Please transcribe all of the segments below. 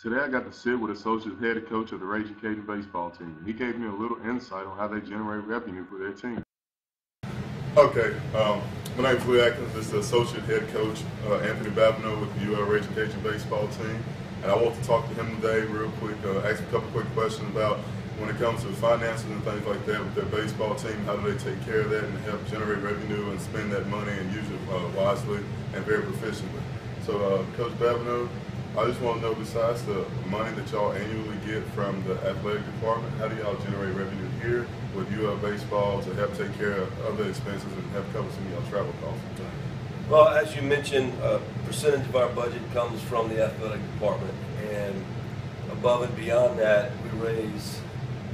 Today I got to sit with associate head coach of the Ragin Cajun Baseball team. He gave me a little insight on how they generate revenue for their team. Okay, my name is Will Atkins. This is the associate head coach, Anthony Babineau with the UL Ragin Cajun Baseball team. And I want to talk to him today real quick, ask him a couple quick questions about when it comes to finances and things like that with their baseball team, how do they take care of that and help generate revenue and spend that money and use it wisely and very proficiently. So Coach Babineau, I just want to know, besides the money that y'all annually get from the athletic department, how do y'all generate revenue here with UL Baseball to help take care of other expenses and help cover some of y'all travel costs? Well, as you mentioned, a percentage of our budget comes from the athletic department, and above and beyond that, we raise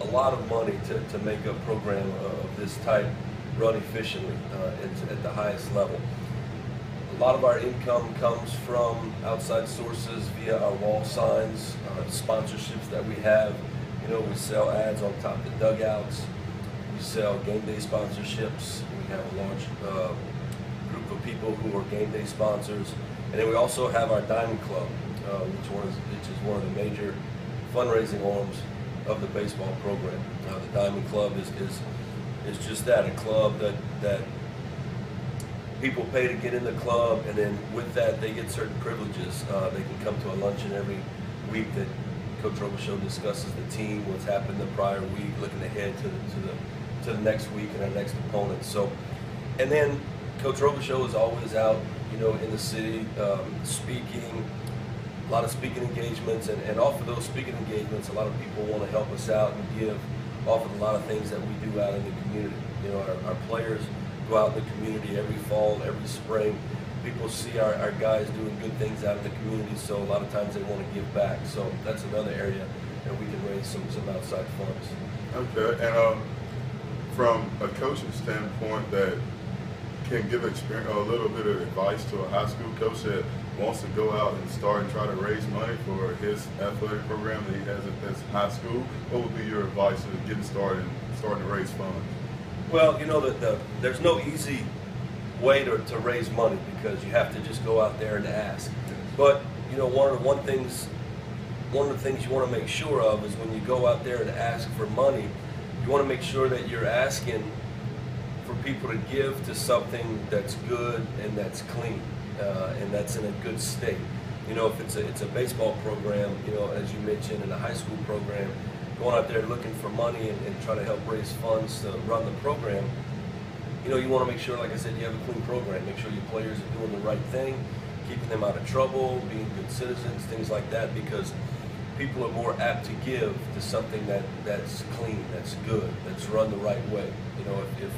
a lot of money to make a program of this type run efficiently at the highest level. A lot of our income comes from outside sources via our wall signs, sponsorships that we have. You know, we sell ads on top of the dugouts. We sell game day sponsorships. We have a large group of people who are game day sponsors. And then we also have our Diamond Club, which is one of the major fundraising arms of the baseball program. The Diamond Club is just that, a club that people pay to get in the club, and then with that they get certain privileges. They can come to a luncheon every week that Coach Robichaux discusses the team, what's happened the prior week, looking ahead to the next week and our next opponent. So, and then Coach Robichaux is always out, you know, in the city speaking, a lot of speaking engagements, and off of those speaking engagements, a lot of people want to help us out and give off of a lot of things that we do out in the community. You know, our players go out in the community every fall, every spring. People see our guys doing good things out in the community, so a lot of times they want to give back. So that's another area that we can raise some outside funds. Okay, and from a coaching standpoint that can give a little bit of advice to a high school coach that wants to go out and start and try to raise money for his athletic program that he has at his high school, what would be your advice to getting started and starting to raise funds? Well, you know, there's no easy way to raise money, because you have to just go out there and ask. But, you know, one of the things you want to make sure of is when you go out there and ask for money, you want to make sure that you're asking for people to give to something that's good and that's clean and that's in a good state. You know, if it's a baseball program, you know, as you mentioned, in a high school program, going out there looking for money and trying to help raise funds to run the program, you know, you want to make sure, like I said, you have a clean program. Make sure your players are doing the right thing, keeping them out of trouble, being good citizens, things like that, because people are more apt to give to something that's clean, that's good, that's run the right way. You know, if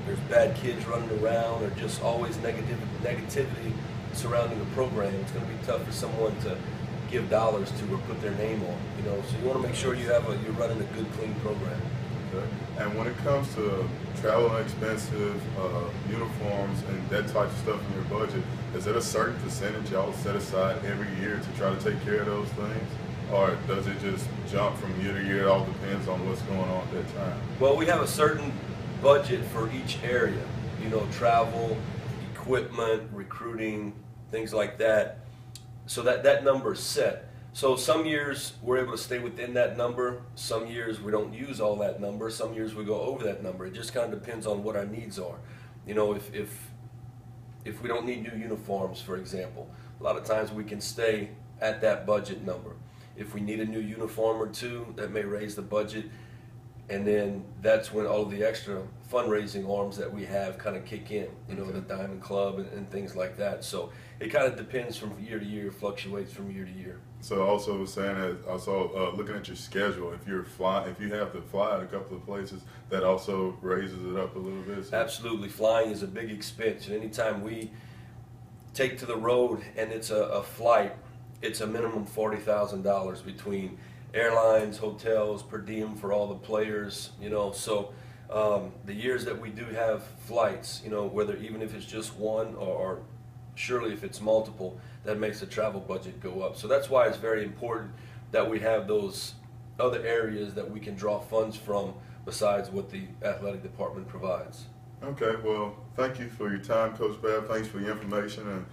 there's bad kids running around or just always negativity surrounding the program, it's going to be tough for someone to give dollars to or put their name on. You know, so you want to make sure you're running a good, clean program. Okay. And when it comes to travel and expensive uniforms and that type of stuff in your budget, is there a certain percentage y'all set aside every year to try to take care of those things? Or does it just jump from year to year? It all depends on what's going on at that time. Well, we have a certain budget for each area. You know, travel, equipment, recruiting, things like that. So that number is set. So some years we're able to stay within that number. Some years we don't use all that number. Some years we go over that number. It just kind of depends on what our needs are. You know, if we don't need new uniforms, for example, a lot of times we can stay at that budget number. If we need a new uniform or two, that may raise the budget, and then that's when all of the extra fundraising arms that we have kind of kick in, you know, the Diamond Club and things like that. So it kind of depends from year to year, fluctuates from year to year. So also saying that, also looking at your schedule, if you have to fly at a couple of places, that also raises it up a little bit. So. Absolutely, flying is a big expense, and anytime we take to the road and it's a flight, it's a minimum $40,000 between airlines, hotels, per diem for all the players, you know. So the years that we do have flights, you know, whether even if it's just one or surely if it's multiple, that makes the travel budget go up. So that's why it's very important that we have those other areas that we can draw funds from besides what the athletic department provides. Okay, well, thank you for your time, Coach Babb. Thanks for your information, and